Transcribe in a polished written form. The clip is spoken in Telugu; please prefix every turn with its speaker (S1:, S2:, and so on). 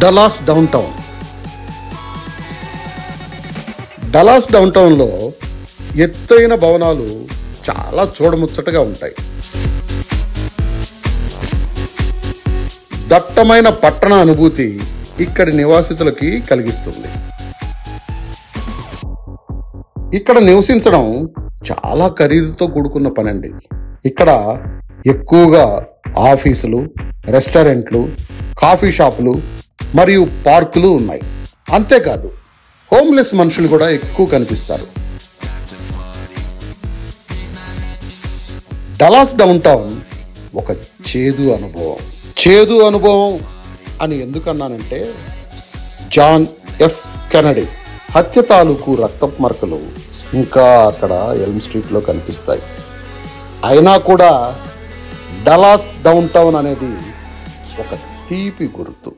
S1: Dallas down town. Dallas down టౌన్లో ఎత్తైన భవనాలు చాలా చూడముచ్చటగా ఉంటాయి. దట్టమైన పట్టణ అనుభూతి ఇక్కడి నివాసితులకి కలిగిస్తుంది. ఇక్కడ నివసించడం చాలా ఖరీదుతో కూడుకున్న పనండి. ఇక్కడ ఎక్కువగా ఆఫీసులు, రెస్టారెంట్లు, కాఫీ షాపులు మరియు పార్కులు ఉన్నాయి. అంతేకాదు హోమ్లెస్ మనుషులు కూడా ఎక్కువ కనిపిస్తారు. డలాస్ డౌన్ టౌన్ ఒక చేదు అనుభవం అని ఎందుకన్నానంటే, జాన్ ఎఫ్ కెనడీ హత్య తాలూకు రక్తపు మరకలు ఇంకా అక్కడ ఎల్మ్ స్ట్రీట్లో కనిపిస్తాయి. అయినా కూడా డలాస్ డౌన్ టౌన్ అనేది ఒక తీపి గుర్తు.